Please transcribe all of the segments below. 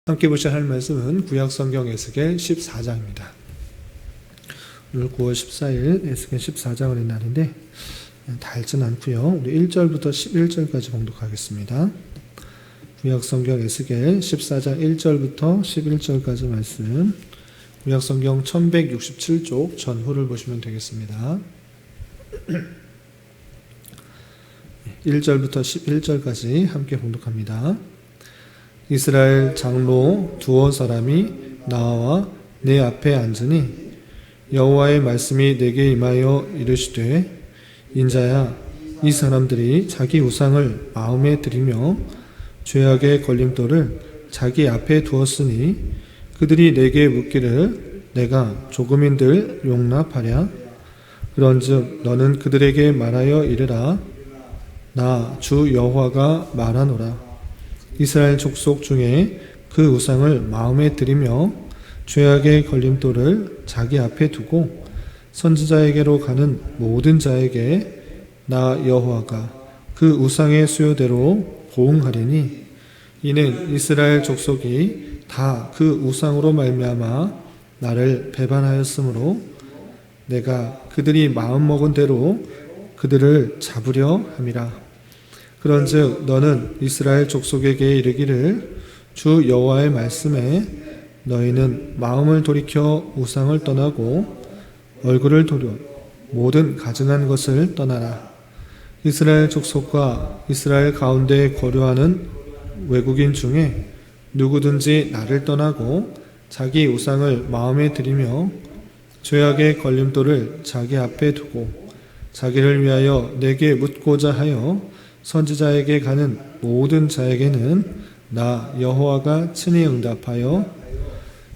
함께 보실 할 말씀은 구약성경 에스겔 14장입니다. 오늘 9월 14일 에스겔 14장을 한 날인데 다 읽진 않고요. 우리 1절부터 11절까지 봉독하겠습니다. 구약성경 에스겔 14장 1절부터 11절까지 말씀, 구약성경 1167쪽 전후를 보시면 되겠습니다. 1절부터 11절까지 함께 봉독합니다. 이스라엘 장로 두어 사람이 나와 내 앞에 앉으니 여호와의 말씀이 내게 임하여 이르시되, 인자야, 이 사람들이 자기 우상을 마음에 들이며 죄악의 걸림돌을 자기 앞에 두었으니 그들이 내게 묻기를 내가 조금인들 용납하랴. 그런즉 너는 그들에게 말하여 이르라. 나 주 여호와가 말하노라. 이스라엘 족속 중에 그 우상을 마음에 들이며 죄악의 걸림돌을 자기 앞에 두고 선지자에게로 가는 모든 자에게 나 여호와가 그 우상의 수요대로 보응하리니, 이는 이스라엘 족속이 다 그 우상으로 말미암아 나를 배반하였으므로 내가 그들이 마음먹은 대로 그들을 잡으려 함이라. 그런즉 너는 이스라엘 족속에게 이르기를, 주 여호와의 말씀에 너희는 마음을 돌이켜 우상을 떠나고 얼굴을 돌려 모든 가증한 것을 떠나라. 이스라엘 족속과 이스라엘 가운데 거류하는 외국인 중에 누구든지 나를 떠나고 자기 우상을 마음에 들이며 죄악의 걸림돌을 자기 앞에 두고 자기를 위하여 내게 묻고자 하여 선지자에게 가는 모든 자에게는 나 여호와가 친히 응답하여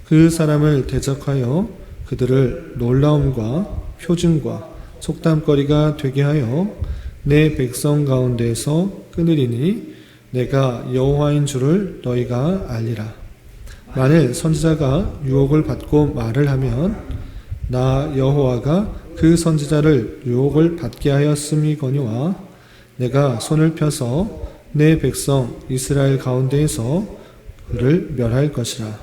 그 사람을 대적하여 그들을 놀라움과 표징과 속담거리가 되게 하여 내 백성 가운데에서 끊으리니 내가 여호와인 줄을 너희가 알리라. 만일 선지자가 유혹을 받고 말을 하면 나 여호와가 그 선지자를 유혹을 받게 하였음이거니와 내가 손을 펴서 내 백성 이스라엘 가운데에서 그를 멸할 것이라.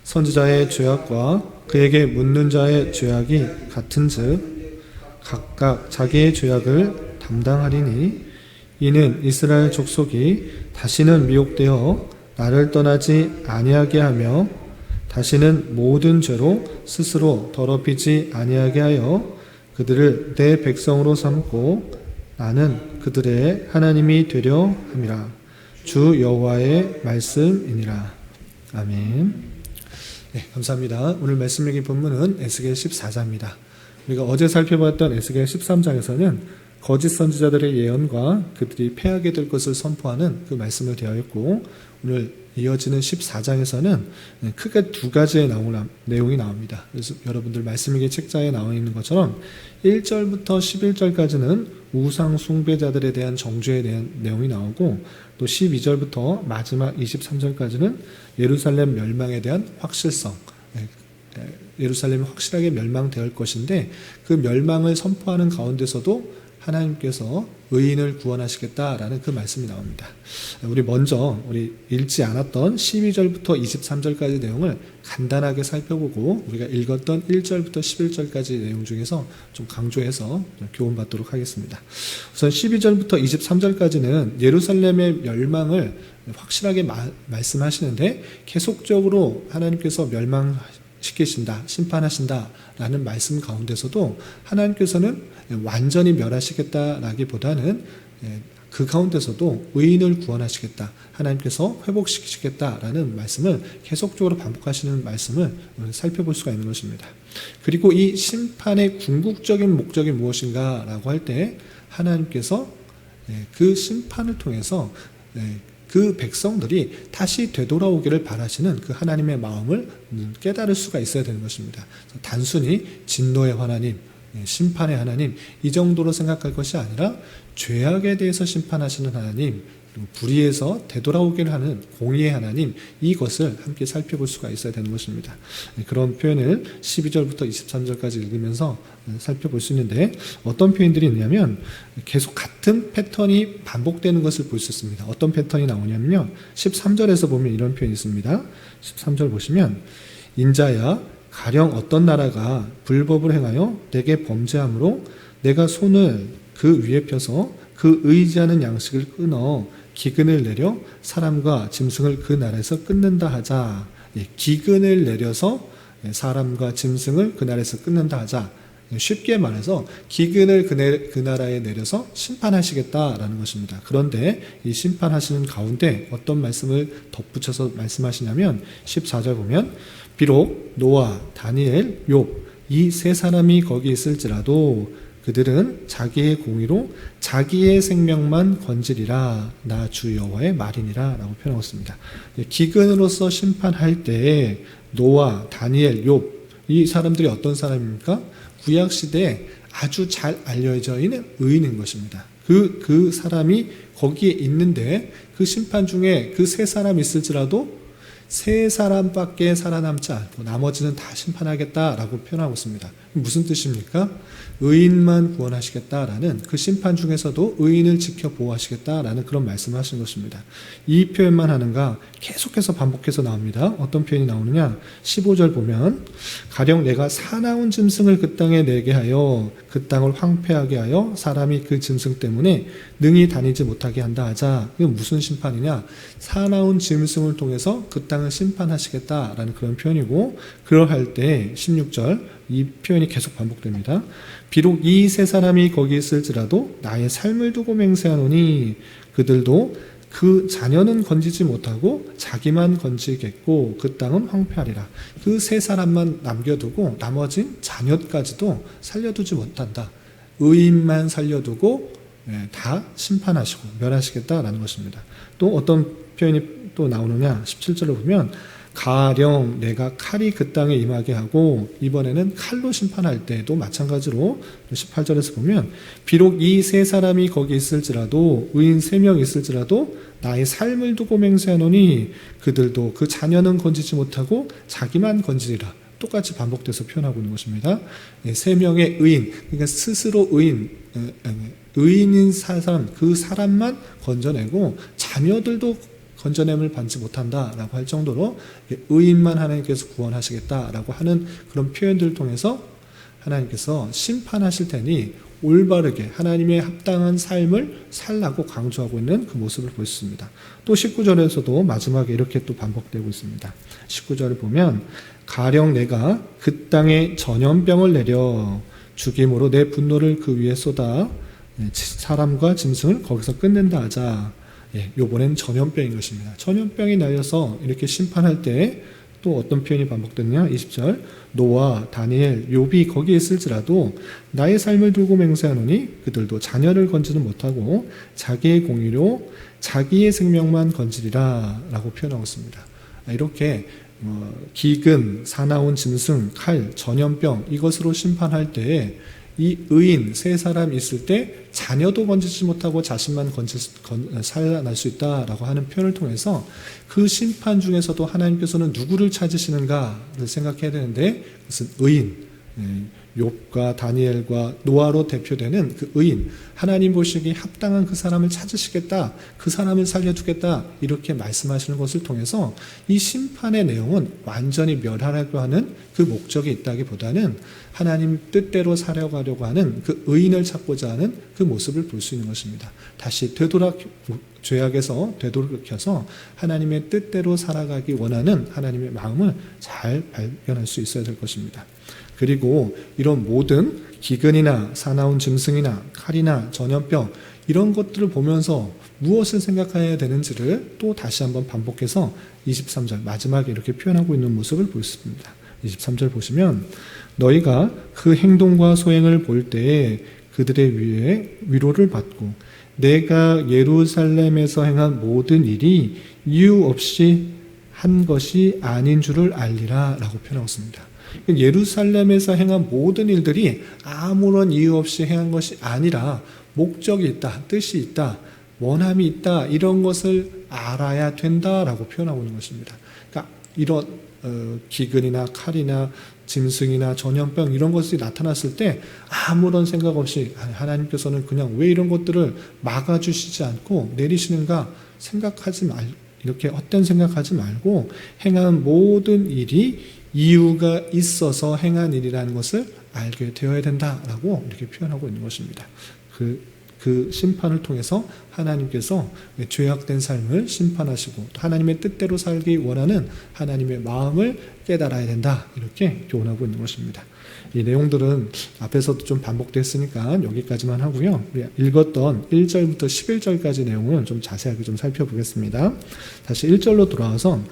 선지자의 죄악과 그에게 묻는 자의 죄악이 같은즉 각각 자기의 죄악을 담당하리니, 이는 이스라엘 족속이 다시는 미혹되어 나를 떠나지 아니하게 하며 다시는 모든 죄로 스스로 더럽히지 아니하게 하여 그들을 내 백성으로 삼고 나는 그들의 하나님이 되려 함이라. 주 여호와의 말씀이니라. 아멘. 네, 감사합니다. 오늘 말씀 읽기 본문은 에스겔 14장입니다. 우리가 어제 살펴봤던 에스겔 13장에서는 거짓 선지자들의 예언과 그들이 패하게 될 것을 선포하는 그 말씀을 대하였고, 오늘 이어지는 14장에서는 크게 두 가지의 내용이 나옵니다. 그래서 여러분들 말씀일기 책자에 나와 있는 것처럼 1절부터 11절까지는 우상 숭배자들에 대한 정죄에 대한 내용이 나오고, 또 12절부터 마지막 23절까지는 예루살렘 멸망에 대한 확실성, 예루살렘이 확실하게 멸망될 것인데 그 멸망을 선포하는 가운데서도 하나님께서 의인을 구원하시겠다라는 그 말씀이 나옵니다. 우리 먼저 읽지 않았던 12절부터 23절까지 내용을 간단하게 살펴보고 우리가 읽었던 1절부터 11절까지 내용 중에서 좀 강조해서 교훈받도록 하겠습니다. 우선 12절부터 23절까지는 예루살렘의 멸망을 확실하게 말씀하시는데, 계속적으로 하나님께서 멸망시키신다, 심판하신다라는 말씀 가운데서도 하나님께서는 완전히 멸하시겠다라기보다는 그 가운데서도 의인을 구원하시겠다, 하나님께서 회복시키시겠다라는 말씀을 계속적으로 반복하시는 말씀을 살펴볼 수가 있는 것입니다. 그리고 이 심판의 궁극적인 목적이 무엇인가라고 할 때 하나님께서 그 심판을 통해서 그 백성들이 다시 되돌아오기를 바라시는 그 하나님의 마음을 깨달을 수가 있어야 되는 것입니다. 단순히 진노의 하나님, 심판의 하나님 이 정도로 생각할 것이 아니라 죄악에 대해서 심판하시는 하나님, 그리고 불의에서 되돌아오기를 하는 공의의 하나님, 이것을 함께 살펴볼 수가 있어야 되는 것입니다. 그런 표현을 12절부터 23절까지 읽으면서 살펴볼 수 있는데, 어떤 표현들이 있냐면 계속 같은 패턴이 반복되는 것을 볼 수 있습니다. 어떤 패턴이 나오냐면요, 13절에서 보면 이런 표현이 있습니다. 13절 보시면, 인자야 가령 어떤 나라가 불법을 행하여 내게 범죄함으로 내가 손을 그 위에 펴서 그 의지하는 양식을 끊어 기근을 내려 사람과 짐승을 그 나라에서 끊는다 하자. 기근을 내려서 사람과 짐승을 그 나라에서 끊는다 하자. 쉽게 말해서 기근을 그 나라에 내려서 심판하시겠다라는 것입니다. 그런데 이 심판하시는 가운데 어떤 말씀을 덧붙여서 말씀하시냐면 14절 보면, 비록 노아, 다니엘, 욥 이 세 사람이 거기 있을지라도 그들은 자기의 공의로 자기의 생명만 건지리라. 나 주 여호와의 말이니라 라고 표현하고 있습니다. 기근으로서 심판할 때에 노아, 다니엘, 욥 이 사람들이 어떤 사람입니까? 구약시대에 아주 잘 알려져 있는 의인인 것입니다. 그 사람이 거기에 있는데 그 심판 중에 그 세 사람이 있을지라도 세 사람밖에 살아남지 않고 나머지는 다 심판하겠다라고 표현하고 있습니다. 무슨 뜻입니까? 의인만 구원하시겠다라는, 그 심판 중에서도 의인을 지켜 보호하시겠다라는 그런 말씀을 하신 것입니다. 이 표현만 하는가 계속해서 반복해서 나옵니다. 어떤 표현이 나오느냐, 15절 보면, 가령 내가 사나운 짐승을 그 땅에 내게 하여 그 땅을 황폐하게 하여 사람이 그 짐승 때문에 능히 다니지 못하게 한다 하자. 이건 무슨 심판이냐, 사나운 짐승을 통해서 그 땅을 심판하시겠다라는 그런 표현이고, 그러할 때 16절 이 표현이 계속 반복됩니다. 비록 이 세 사람이 거기 있을지라도 나의 삶을 두고 맹세하노니 그들도 그 자녀는 건지지 못하고 자기만 건지겠고 그 땅은 황폐하리라. 그 세 사람만 남겨두고 나머진 자녀까지도 살려두지 못한다. 의인만 살려두고 다 심판하시고 멸하시겠다라는 것입니다. 또 어떤 표현이 또 나오느냐, 17절을 보면, 가령 내가 칼이 그 땅에 임하게 하고, 이번에는 칼로 심판할 때도 마찬가지로 18절에서 보면, 비록 이 세 사람이 거기 있을지라도, 의인 3명 있을지라도 나의 삶을 두고 맹세하노니 그들도 그 자녀는 건지지 못하고 자기만 건지리라. 똑같이 반복돼서 표현하고 있는 것입니다. 3명의 의인, 그러니까 스스로 의인인 사람, 그 사람만 건져내고 자녀들도 건져냄을 받지 못한다라고 할 정도로 의인만 하나님께서 구원하시겠다라고 하는 그런 표현들을 통해서 하나님께서 심판하실 테니 올바르게 하나님의 합당한 삶을 살라고 강조하고 있는 그 모습을 볼 수 있습니다. 또 19절에서도 마지막에 이렇게 또 반복되고 있습니다. 19절을 보면, 가령 내가 그 땅에 전염병을 내려 죽임으로 내 분노를 그 위에 쏟아 사람과 짐승을 거기서 끊는다 하자. 요번엔 전염병인 것입니다. 전염병이 날려서 이렇게 심판할 때 또 어떤 표현이 반복됐냐, 20절, 노아, 다니엘, 욥이 거기에 있을지라도 나의 삶을 두고 맹세하노니 그들도 자녀를 건지는 못하고 자기의 공의로 자기의 생명만 건지리라 라고 표현하고 있습니다. 이렇게 기근, 사나운 짐승, 칼, 전염병 이것으로 심판할 때에 이 의인 세 사람 있을 때 자녀도 건지지 못하고 자신만 살아날 수 있다라고 하는 표현을 통해서 그 심판 중에서도 하나님께서는 누구를 찾으시는가를 생각해야 되는데, 그것은 의인, 욥과 다니엘과 노아로 대표되는 그 의인, 하나님 보시기에 합당한 그 사람을 찾으시겠다, 그 사람을 살려두겠다 이렇게 말씀하시는 것을 통해서 이 심판의 내용은 완전히 멸하려고 하는 그 목적이 있다기보다는 하나님 뜻대로 살아가려고 하는 그 의인을 찾고자 하는 그 모습을 볼 수 있는 것입니다. 다시 죄악에서 되돌이켜서 하나님의 뜻대로 살아가기 원하는 하나님의 마음을 잘 발견할 수 있어야 될 것입니다. 그리고 이런 모든 기근이나 사나운 짐승이나 칼이나 전염병 이런 것들을 보면서 무엇을 생각해야 되는지를 또 다시 한번 반복해서 23절 마지막에 이렇게 표현하고 있는 모습을 볼 수 있습니다. 23절 보시면, 너희가 그 행동과 소행을 볼 때에 그들의 위에 위로를 받고 내가 예루살렘에서 행한 모든 일이 이유 없이 한 것이 아닌 줄을 알리라 라고 표현하고 있습니다. 예루살렘에서 행한 모든 일들이 아무런 이유 없이 행한 것이 아니라 목적이 있다, 뜻이 있다, 원함이 있다, 이런 것을 알아야 된다라고 표현하고 있는 것입니다. 그러니까 이런 기근이나 칼이나 짐승이나 전염병 이런 것이 나타났을 때 아무런 생각 없이 하나님께서는 그냥 왜 이런 것들을 막아주시지 않고 내리시는가 생각하지 이렇게 헛된 생각하지 말고 행한 모든 일이 이유가 있어서 행한 일이라는 것을 알게 되어야 된다라고 이렇게 표현하고 있는 것입니다. 그 심판을 통해서 하나님께서 죄악된 삶을 심판하시고 하나님의 뜻대로 살기 원하는 하나님의 마음을 깨달아야 된다, 이렇게 교훈하고 있는 것입니다. 이 내용들은 앞에서도 좀 반복됐으니까 여기까지만 하고요. 우리 읽었던 1절부터 11절까지 내용은 좀 자세하게 좀 살펴보겠습니다. 다시 1절로 돌아와서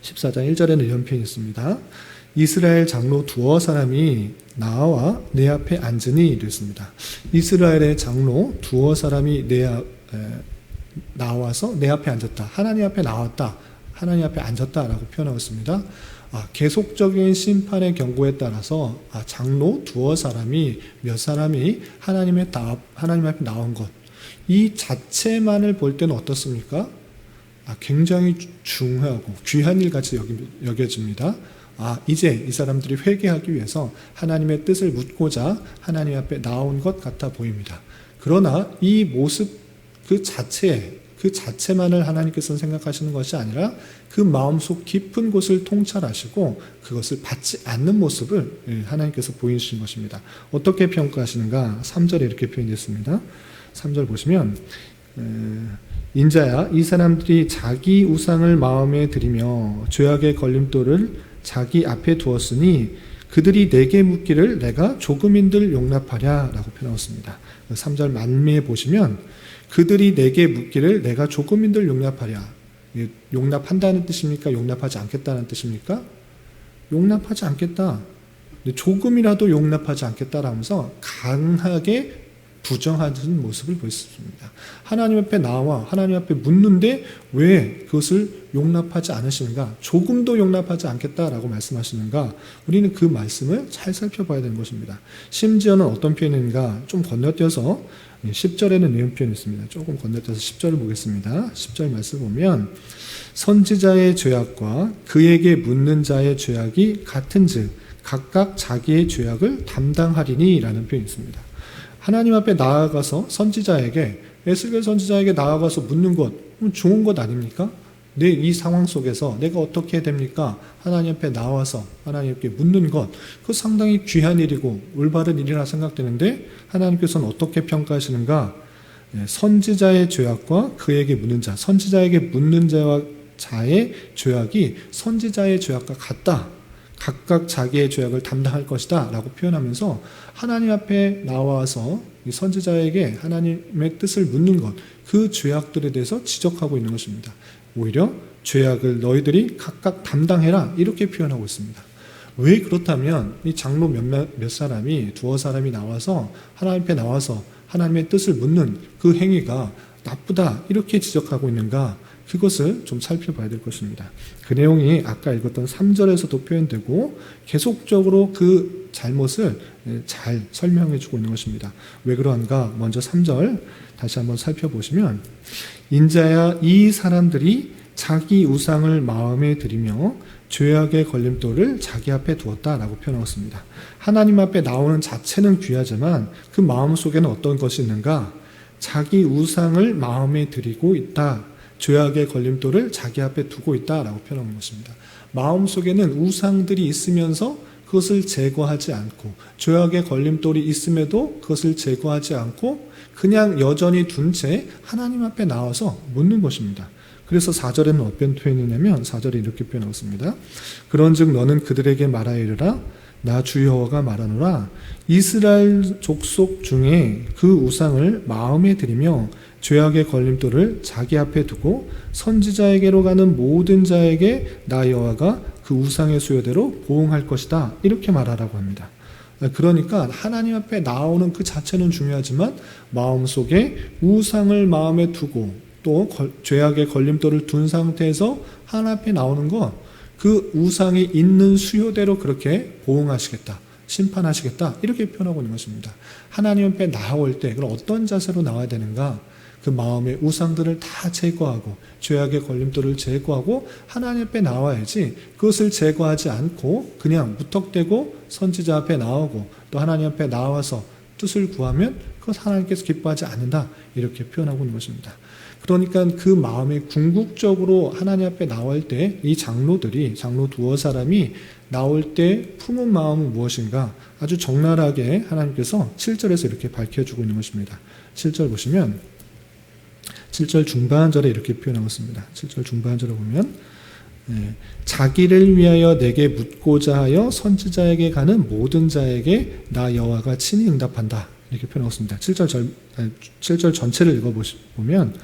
14장 1절에는 이런 표현이 있습니다. 이스라엘 장로 두어 사람이 나와 내 앞에 앉으니 이랬습니다. 이스라엘의 장로 두어 사람이 나와서 내 앞에 앉았다. 하나님 앞에 나왔다. 하나님 앞에 앉았다라고 표현하고 있습니다. 계속적인 심판의 경고에 따라서 장로 두어 사람이 몇 사람이 하나님 앞에 나온 것, 이 자체만을 볼 때는 어떻습니까? 굉장히 중요하고 귀한 일같이 여겨집니다. 이제 이 사람들이 회개하기 위해서 하나님의 뜻을 묻고자 하나님 앞에 나온 것 같아 보입니다. 그러나 이 모습 그 자체만을 하나님께서는 생각하시는 것이 아니라 그 마음속 깊은 곳을 통찰하시고 그것을 받지 않는 모습을 하나님께서 보이시는 것입니다. 어떻게 평가하시는가? 3절에 이렇게 표현됐습니다. 3절 보시면 인자야, 이 사람들이 자기 우상을 마음에 들이며 죄악의 걸림돌을 자기 앞에 두었으니 그들이 내게 묻기를 내가 조금인들 용납하랴 라고 표현하였습니다. 3절 만미에 보시면 그들이 내게 묻기를 내가 조금인들 용납하랴, 용납한다는 뜻입니까? 용납하지 않겠다는 뜻입니까? 용납하지 않겠다, 조금이라도 용납하지 않겠다라면서 강하게 부정하는 모습을 보였습니다. 하나님 앞에 나와 하나님 앞에 묻는데 왜 그것을 용납하지 않으시는가? 조금도 용납하지 않겠다라고 말씀하시는가? 우리는 그 말씀을 잘 살펴봐야 되는 것입니다. 심지어는 어떤 표현인가? 좀 건너뛰어서 10절에는 이런 표현이 있습니다. 조금 건너뛰어서 10절을 보겠습니다. 10절 말씀 보면 선지자의 죄악과 그에게 묻는 자의 죄악이 같은즉 각각 자기의 죄악을 담당하리니 라는 표현이 있습니다. 하나님 앞에 나아가서 선지자에게, 에스겔 선지자에게 나아가서 묻는 것, 좋은 것 아닙니까? 내 이 상황 속에서 내가 어떻게 해야 됩니까? 하나님 앞에 나와서 하나님께 묻는 것, 그거 상당히 귀한 일이고 올바른 일이라 생각되는데 하나님께서는 어떻게 평가하시는가? 선지자의 죄악과 그에게 묻는 자, 선지자에게 묻는 자의 죄악이 선지자의 죄악과 같다. 각각 자기의 죄악을 담당할 것이다 라고 표현하면서 하나님 앞에 나와서 이 선지자에게 하나님의 뜻을 묻는 것, 그 죄악들에 대해서 지적하고 있는 것입니다. 오히려 죄악을 너희들이 각각 담당해라, 이렇게 표현하고 있습니다. 왜 그렇다면 이 장로 몇 사람이, 두어 사람이 나와서 하나님 앞에 나와서 하나님의 뜻을 묻는 그 행위가 나쁘다, 이렇게 지적하고 있는가? 그것을 좀 살펴봐야 될 것입니다. 그 내용이 아까 읽었던 3절에서도 표현되고 계속적으로 그 잘못을 잘 설명해 주고 있는 것입니다. 왜 그러한가? 먼저 3절 다시 한번 살펴보시면 인자야, 이 사람들이 자기 우상을 마음에 들이며 죄악의 걸림돌을 자기 앞에 두었다라고 표현하였습니다. 하나님 앞에 나오는 자체는 귀하지만 그 마음 속에는 어떤 것이 있는가? 자기 우상을 마음에 들이고 있다. 죄악의 걸림돌을 자기 앞에 두고 있다라고 표현한 것입니다. 마음속에는 우상들이 있으면서 그것을 제거하지 않고, 죄악의 걸림돌이 있음에도 그것을 제거하지 않고 그냥 여전히 둔 채 하나님 앞에 나와서 묻는 것입니다. 그래서 4절에는 어떤 표현이냐면 4절에 이렇게 표현하고 있습니다. 그런즉 너는 그들에게 말하여 이르라. 나 주 여호와가 말하노라. 이스라엘 족속 중에 그 우상을 마음에 들이며 죄악의 걸림돌을 자기 앞에 두고 선지자에게로 가는 모든 자에게 나 여호와가 그 우상의 수요대로 보응할 것이다, 이렇게 말하라고 합니다. 그러니까 하나님 앞에 나오는 그 자체는 중요하지만 마음속에 우상을 마음에 두고 또 죄악의 걸림돌을 둔 상태에서 하나님 앞에 나오는 것, 그 우상이 있는 수요대로 그렇게 보응하시겠다, 심판하시겠다, 이렇게 표현하고 있는 것입니다. 하나님 앞에 나올 때 그럼 어떤 자세로 나와야 되는가? 그 마음의 우상들을 다 제거하고 죄악의 걸림돌을 제거하고 하나님 앞에 나와야지, 그것을 제거하지 않고 그냥 무턱대고 선지자 앞에 나오고 또 하나님 앞에 나와서 뜻을 구하면 그것 하나님께서 기뻐하지 않는다, 이렇게 표현하고 있는 것입니다. 그러니까 그 마음에 궁극적으로 하나님 앞에 나올 때 이 장로 두어 사람이 나올 때 품은 마음은 무엇인가 아주 적나라하게 하나님께서 7절에서 이렇게 밝혀주고 있는 것입니다. 7절 보시면 7절 중반절에 이렇게 표현하고 있습니다. 7절 중반절에 보면 자기를 위하여 내게 묻고자 하여 선지자에게 가는 모든 자에게 나 여호와가 친히 응답한다, 이렇게 표현하고 있습니다. 7절 전체를 읽어보면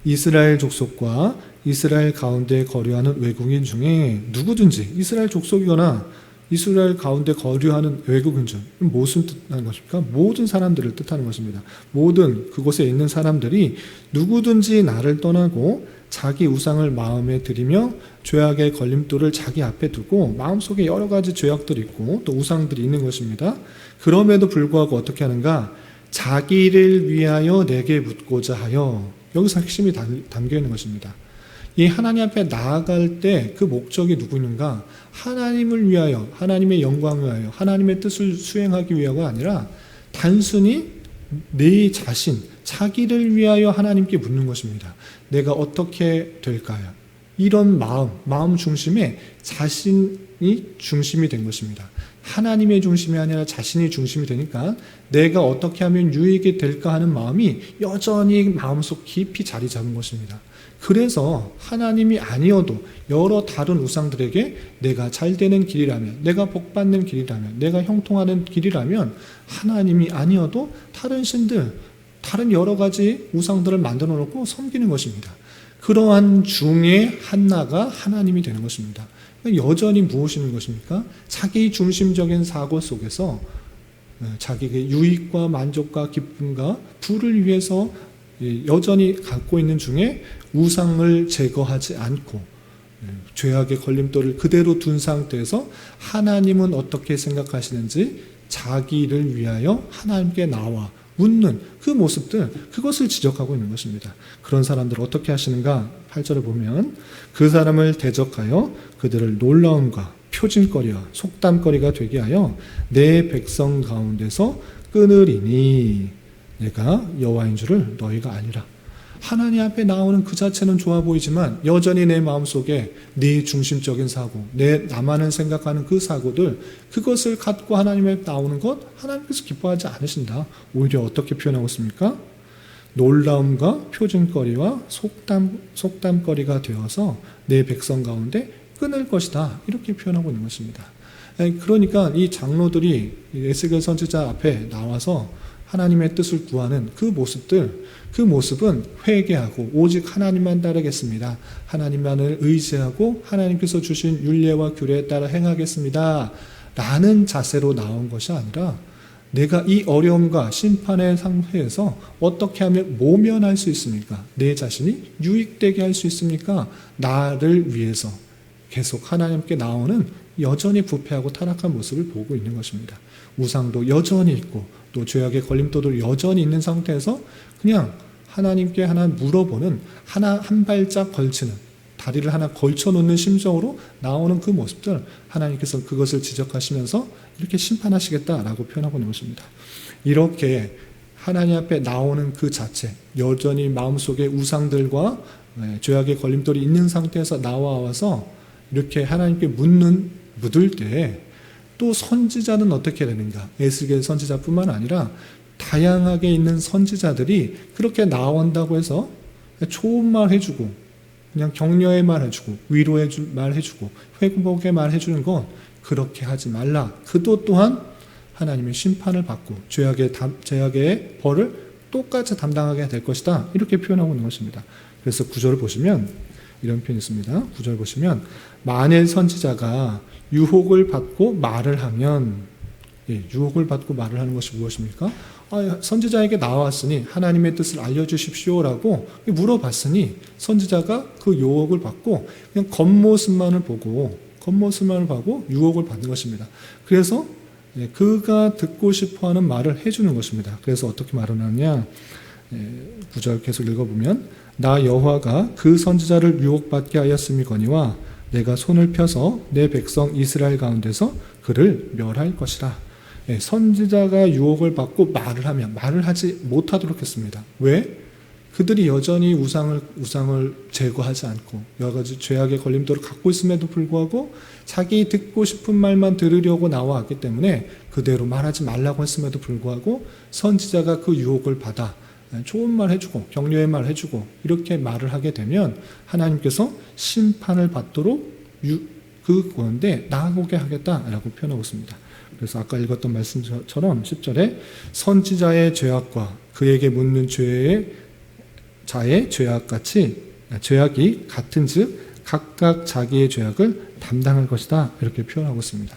이스라엘 족속과 이스라엘 가운데 거류하는 외국인 중에 누구든지, 이스라엘 족속이거나 이스라엘 가운데 거류하는 외국인 중, 무슨 뜻하는 것입니까? 모든 사람들을 뜻하는 것입니다. 모든 그곳에 있는 사람들이 누구든지 나를 떠나고 자기 우상을 마음에 들이며 죄악의 걸림돌을 자기 앞에 두고, 마음속에 여러 가지 죄악들이 있고 또 우상들이 있는 것입니다. 그럼에도 불구하고 어떻게 하는가? 자기를 위하여 내게 묻고자 하여, 여기서 핵심이 담겨 있는 것입니다. 이 하나님 앞에 나아갈 때 그 목적이 누구인가? 하나님을 위하여, 하나님의 영광을 위하여, 하나님의 뜻을 수행하기 위하여가 아니라 단순히 내 자신, 자기를 위하여 하나님께 묻는 것입니다. 내가 어떻게 될까요? 이런 마음 중심에 자신이 중심이 된 것입니다. 하나님의 중심이 아니라 자신이 중심이 되니까 내가 어떻게 하면 유익이 될까 하는 마음이 여전히 마음속 깊이 자리 잡은 것입니다. 그래서 하나님이 아니어도 여러 다른 우상들에게 내가 잘 되는 길이라면, 내가 복받는 길이라면, 내가 형통하는 길이라면 하나님이 아니어도 다른 신들, 다른 여러 가지 우상들을 만들어 놓고 섬기는 것입니다. 그러한 중에 하나가 하나님이 되는 것입니다. 여전히 무엇이는 것입니까? 자기 중심적인 사고 속에서 자기의 유익과 만족과 기쁨과 부를 위해서 여전히 갖고 있는 중에 우상을 제거하지 않고 죄악의 걸림돌을 그대로 둔 상태에서 하나님은 어떻게 생각하시는지 자기를 위하여 하나님께 나와 묻는 그 모습들, 그것을 지적하고 있는 것입니다. 그런 사람들 어떻게 하시는가? 8절을 보면 그 사람을 대적하여 그들을 놀라움과 표징거리와 속담거리가 되게 하여 내 백성 가운데서 끊으리니 내가 여호와인 줄을 너희가 아니라. 하나님 앞에 나오는 그 자체는 좋아 보이지만 여전히 내 마음속에 네 중심적인 사고, 나만을 생각하는 그 사고들, 그것을 갖고 하나님 앞에 나오는 것 하나님께서 기뻐하지 않으신다. 오히려 어떻게 표현하고 있습니까? 놀라움과 표징거리와 속담거리가 되어서 내 백성 가운데 끊을 것이다, 이렇게 표현하고 있는 것입니다. 그러니까 이 장로들이 에스겔 선지자 앞에 나와서 하나님의 뜻을 구하는 그 모습은 회개하고 오직 하나님만 따르겠습니다, 하나님만을 의지하고 하나님께서 주신 율례와 규례에 따라 행하겠습니다 라는 자세로 나온 것이 아니라, 내가 이 어려움과 심판의 상태에서 어떻게 하면 모면할 수 있습니까? 내 자신이 유익되게 할 수 있습니까? 나를 위해서 계속 하나님께 나오는 여전히 부패하고 타락한 모습을 보고 있는 것입니다. 우상도 여전히 있고 또 죄악의 걸림돌도 여전히 있는 상태에서 그냥 하나님께 하나 물어보는, 한 발짝 걸치는, 다리를 하나 걸쳐놓는 심정으로 나오는 그 모습들, 하나님께서 그것을 지적하시면서 이렇게 심판하시겠다라고 표현하고 있는 것입니다. 이렇게 하나님 앞에 나오는 그 자체, 여전히 마음속에 우상들과 죄악의 걸림돌이 있는 상태에서 나와서 이렇게 하나님께 묻을 때 또 선지자는 어떻게 되는가? 에스겔 선지자뿐만 아니라 다양하게 있는 선지자들이 그렇게 나온다고 해서 좋은 말 해주고, 그냥 격려의 말 해주고, 위로의 말 해주고, 회복의 말 해주는 건 그렇게 하지 말라. 그도 또한 하나님의 심판을 받고 죄악의 벌을 똑같이 담당하게 될 것이다, 이렇게 표현하고 있는 것입니다. 그래서 9절을 보시면 이런 표현이 있습니다. 9절 보시면 만일 선지자가 유혹을 받고 말을 하면, 유혹을 받고 말을 하는 것이 무엇입니까? 선지자에게 나왔으니 하나님의 뜻을 알려주십시오라고 물어봤으니 선지자가 그 유혹을 받고 그냥 겉모습만을 보고 유혹을 받는 것입니다. 그래서 그가 듣고 싶어하는 말을 해주는 것입니다. 그래서 어떻게 말을 하느냐? 9절 계속 읽어보면 나 여호와가 그 선지자를 유혹받게 하였음이거니와 내가 손을 펴서 내 백성 이스라엘 가운데서 그를 멸할 것이라. 선지자가 유혹을 받고 말을 하지 못하도록 했습니다. 왜? 그들이 여전히 우상을 제거하지 않고 여러 가지 죄악의 걸림돌을 갖고 있음에도 불구하고 자기 듣고 싶은 말만 들으려고 나와왔기 때문에 그대로 말하지 말라고 했음에도 불구하고 선지자가 그 유혹을 받아 좋은 말 해주고 격려의 말 해주고 이렇게 말을 하게 되면 하나님께서 심판을 받도록 그 가운데 나아오게 하겠다라고 표현하고 있습니다. 그래서 아까 읽었던 말씀처럼 10절에 선지자의 죄악과 그에게 묻는 자의 죄악이 같은즉 각각 자기의 죄악을 담당할 것이다 이렇게 표현하고 있습니다.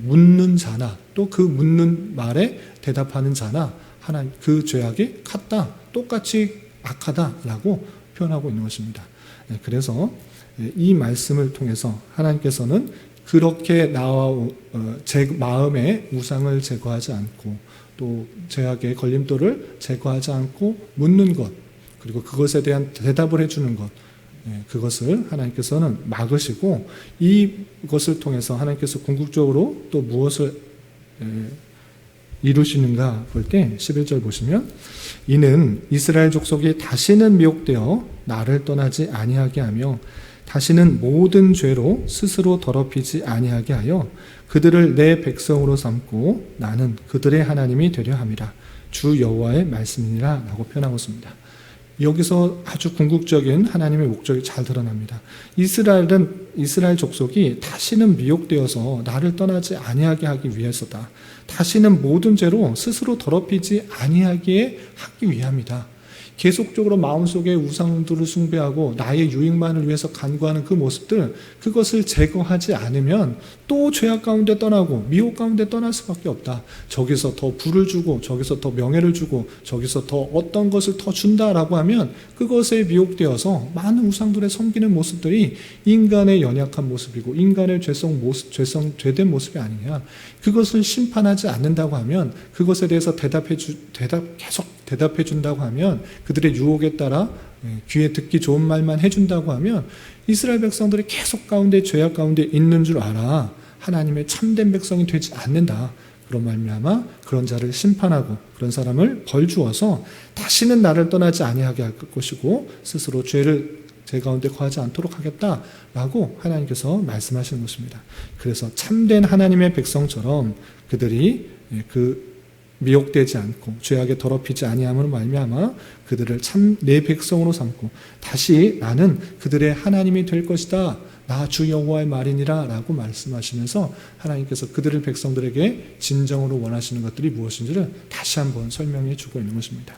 묻는 자나 또 그 묻는 말에 대답하는 자나 하나님 그 죄악이 같다, 똑같이 악하다라고 표현하고 있는 것입니다. 그래서 이 말씀을 통해서 하나님께서는 그렇게 제 마음에 우상을 제거하지 않고 또 죄악의 걸림돌을 제거하지 않고 묻는 것 그리고 그것에 대한 대답을 해주는 것 그것을 하나님께서는 막으시고 이것을 통해서 하나님께서 궁극적으로 또 무엇을 이루시는가 볼 때 11절 보시면 이는 이스라엘 족속이 다시는 미혹되어 나를 떠나지 아니하게 하며 다시는 모든 죄로 스스로 더럽히지 아니하게 하여 그들을 내 백성으로 삼고 나는 그들의 하나님이 되려 함이라. 주 여호와의 말씀이니라 라고 표현하고 있습니다. 여기서 아주 궁극적인 하나님의 목적이 잘 드러납니다. 이스라엘 족속이 다시는 미혹되어서 나를 떠나지 아니하게 하기 위해서다. 다시는 모든 죄로 스스로 더럽히지 아니하게 하기 위함이다. 계속적으로 마음속에 우상들을 숭배하고 나의 유익만을 위해서 간구하는 그 모습들 그것을 제거하지 않으면 또 죄악 가운데 떠나고 미혹 가운데 떠날 수밖에 없다. 저기서 더 부를 주고 저기서 더 명예를 주고 저기서 더 어떤 것을 더 준다라고 하면 그것에 미혹되어서 많은 우상들의 섬기는 모습들이 인간의 연약한 모습이고 인간의 죄된 모습이 아니냐. 그것을 심판하지 않는다고 하면 그것에 대해서 계속 대답해 준다고 하면 그들의 유혹에 따라 귀에 듣기 좋은 말만 해준다고 하면 이스라엘 백성들이 계속 죄악 가운데 있는 줄 알아. 하나님의 참된 백성이 되지 않는다. 그런 말미암아 그런 자를 심판하고 그런 사람을 벌 주어서 다시는 나를 떠나지 아니하게 할 것이고 스스로 제 가운데 거하지 않도록 하겠다라고 하나님께서 말씀하시는 것입니다. 그래서 참된 하나님의 백성처럼 그들이 미혹되지 않고 죄악에 더럽히지 아니함으로 말미암아 그들을 참 내 백성으로 삼고 다시 나는 그들의 하나님이 될 것이다. 나 주 여호와의 말이니라 라고 말씀하시면서 하나님께서 그들의 백성들에게 진정으로 원하시는 것들이 무엇인지를 다시 한번 설명해 주고 있는 것입니다.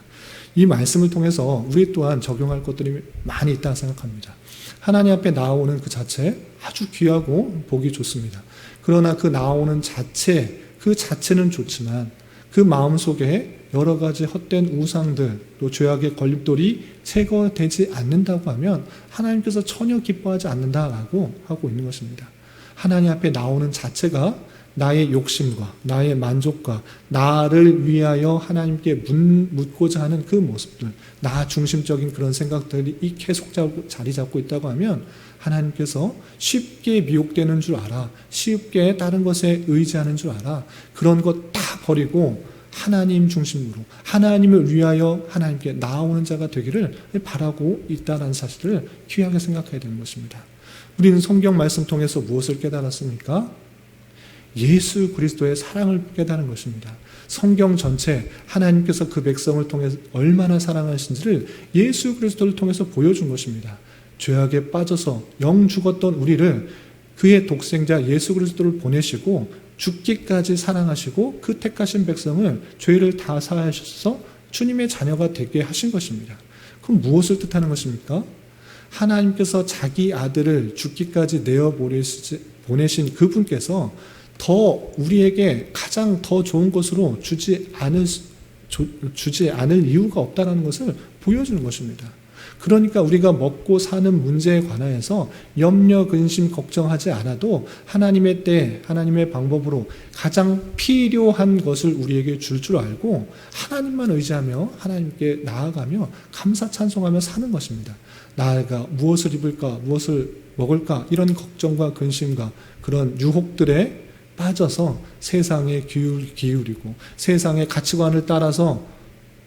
이 말씀을 통해서 우리 또한 적용할 것들이 많이 있다고 생각합니다. 하나님 앞에 나오는 그 자체 아주 귀하고 보기 좋습니다. 그러나 그 나오는 그 자체는 좋지만 그 마음속에 여러 가지 헛된 우상들 또 죄악의 걸림돌이 제거되지 않는다고 하면 하나님께서 전혀 기뻐하지 않는다라고 하고 있는 것입니다. 하나님 앞에 나오는 자체가 나의 욕심과 나의 만족과 나를 위하여 하나님께 묻고자 하는 그 모습들, 나 중심적인 그런 생각들이 계속 자리 잡고 있다고 하면 하나님께서 쉽게 미혹되는 줄 알아. 쉽게 다른 것에 의지하는 줄 알아. 그런 것 다 버리고 하나님 중심으로 하나님을 위하여 하나님께 나아오는 자가 되기를 바라고 있다는 사실을 귀하게 생각해야 되는 것입니다. 우리는 성경 말씀 통해서 무엇을 깨달았습니까? 예수 그리스도의 사랑을 깨달은 것입니다. 성경 전체 하나님께서 그 백성을 통해서 얼마나 사랑하신지를 예수 그리스도를 통해서 보여준 것입니다. 죄악에 빠져서 영 죽었던 우리를 그의 독생자 예수 그리스도를 보내시고 죽기까지 사랑하시고 그 택하신 백성을 죄를 다 사하셔서 주님의 자녀가 되게 하신 것입니다. 그럼 무엇을 뜻하는 것입니까? 하나님께서 자기 아들을 죽기까지 내어 보내신 그분께서 더 우리에게 가장 더 좋은 것으로 주지 않을 이유가 없다는 것을 보여주는 것입니다. 그러니까 우리가 먹고 사는 문제에 관하여서 염려, 근심, 걱정하지 않아도 하나님의 때, 하나님의 방법으로 가장 필요한 것을 우리에게 줄 줄 알고 하나님만 의지하며 하나님께 나아가며 감사 찬송하며 사는 것입니다. 나아가 무엇을 입을까, 무엇을 먹을까 이런 걱정과 근심과 그런 유혹들에 빠져서 세상에 기울이고 세상의 가치관을 따라서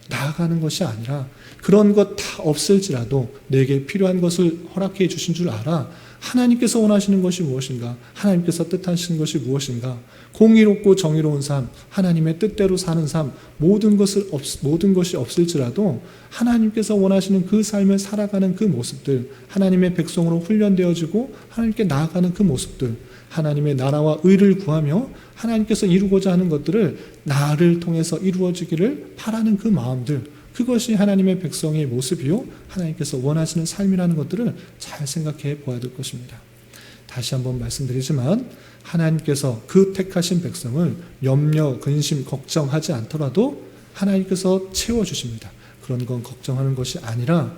나아가는 것이 아니라 그런 것 다 없을지라도 내게 필요한 것을 허락해 주신 줄 알아. 하나님께서 원하시는 것이 무엇인가? 하나님께서 뜻하시는 것이 무엇인가? 공의롭고 정의로운 삶, 하나님의 뜻대로 사는 삶, 모든 것이 없을지라도 하나님께서 원하시는 그 삶을 살아가는 그 모습들, 하나님의 백성으로 훈련되어지고 하나님께 나아가는 그 모습들, 하나님의 나라와 의를 구하며 하나님께서 이루고자 하는 것들을 나를 통해서 이루어지기를 바라는 그 마음들, 그것이 하나님의 백성의 모습이요 하나님께서 원하시는 삶이라는 것들을 잘 생각해 보아야 될 것입니다. 다시 한번 말씀드리지만 하나님께서 그 택하신 백성을 염려, 근심, 걱정하지 않더라도 하나님께서 채워주십니다. 그런 건 걱정하는 것이 아니라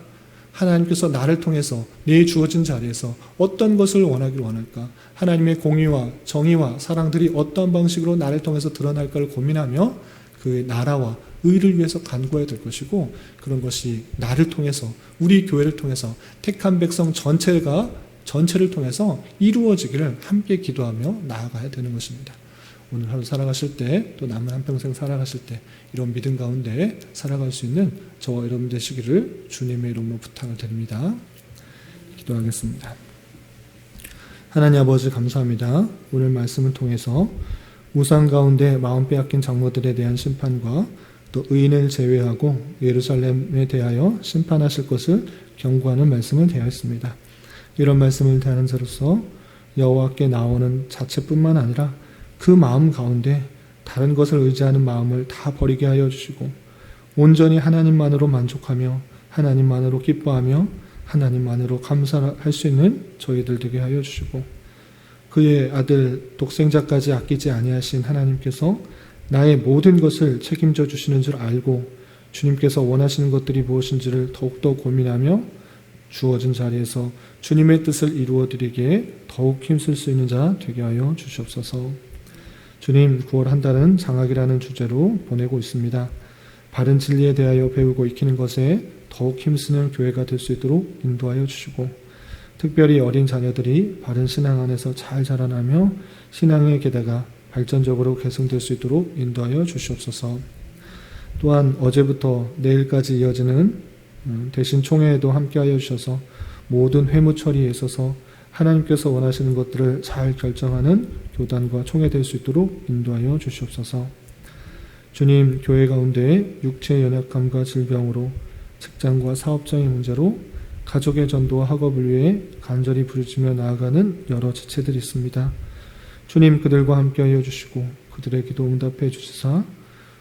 하나님께서 나를 통해서 내 주어진 자리에서 어떤 것을 원하기를 원할까? 하나님의 공의와 정의와 사랑들이 어떤 방식으로 나를 통해서 드러날까를 고민하며 그 나라와 의를 위해서 간구해야 될 것이고, 그런 것이 나를 통해서, 우리 교회를 통해서 택한 백성 전체를 통해서 이루어지기를 함께 기도하며 나아가야 되는 것입니다. 오늘 하루 살아가실 때, 또 남은 한평생 살아가실 때 이런 믿음 가운데 살아갈 수 있는 저와 여러분 되시기를 주님의 이름으로 부탁을 드립니다. 기도하겠습니다. 하나님 아버지 감사합니다. 오늘 말씀을 통해서 우상 가운데 마음 빼앗긴 장로들에 대한 심판과 또 의인을 제외하고 예루살렘에 대하여 심판하실 것을 경고하는 말씀을 대하였습니다. 이런 말씀을 대하는 자로서 여호와께 나오는 자체뿐만 아니라 그 마음 가운데 다른 것을 의지하는 마음을 다 버리게 하여 주시고 온전히 하나님만으로 만족하며 하나님만으로 기뻐하며 하나님만으로 감사할 수 있는 저희들 되게 하여 주시고, 그의 아들 독생자까지 아끼지 아니하신 하나님께서 나의 모든 것을 책임져 주시는 줄 알고 주님께서 원하시는 것들이 무엇인지를 더욱더 고민하며 주어진 자리에서 주님의 뜻을 이루어드리기에 더욱 힘쓸 수 있는 자 되게 하여 주시옵소서. 주님, 9월 한 달은 장학이라는 주제로 보내고 있습니다. 바른 진리에 대하여 배우고 익히는 것에 더욱 힘쓰는 교회가 될 수 있도록 인도하여 주시고, 특별히 어린 자녀들이 바른 신앙 안에서 잘 자라나며 신앙의 계대가 발전적으로 계승될 수 있도록 인도하여 주시옵소서. 또한 어제부터 내일까지 이어지는 대신 총회에도 함께하여 주셔서 모든 회무 처리에 있어서 하나님께서 원하시는 것들을 잘 결정하는 교단과 총회될 수 있도록 인도하여 주시옵소서. 주님, 교회 가운데 육체 연약함과 질병으로 직장과 사업장의 문제로 가족의 전도와 학업을 위해 간절히 부르짖며 나아가는 여러 지체들이 있습니다. 주님, 그들과 함께하여 주시고 그들의 기도 응답해 주시사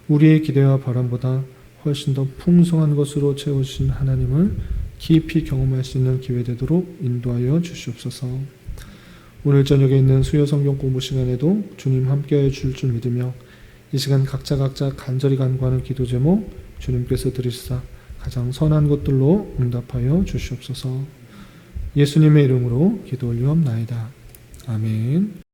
우리의 기대와 바람보다 훨씬 더 풍성한 것으로 채우신 하나님을 깊이 경험할 수 있는 기회 되도록 인도하여 주시옵소서. 오늘 저녁에 있는 수요 성경 공부 시간에도 주님 함께하여 주실 줄 믿으며 이 시간 각자 간절히 간구하는 기도 제목 주님께서 들으시사 가장 선한 것들로 응답하여 주시옵소서. 예수님의 이름으로 기도 올리옵나이다. 아멘.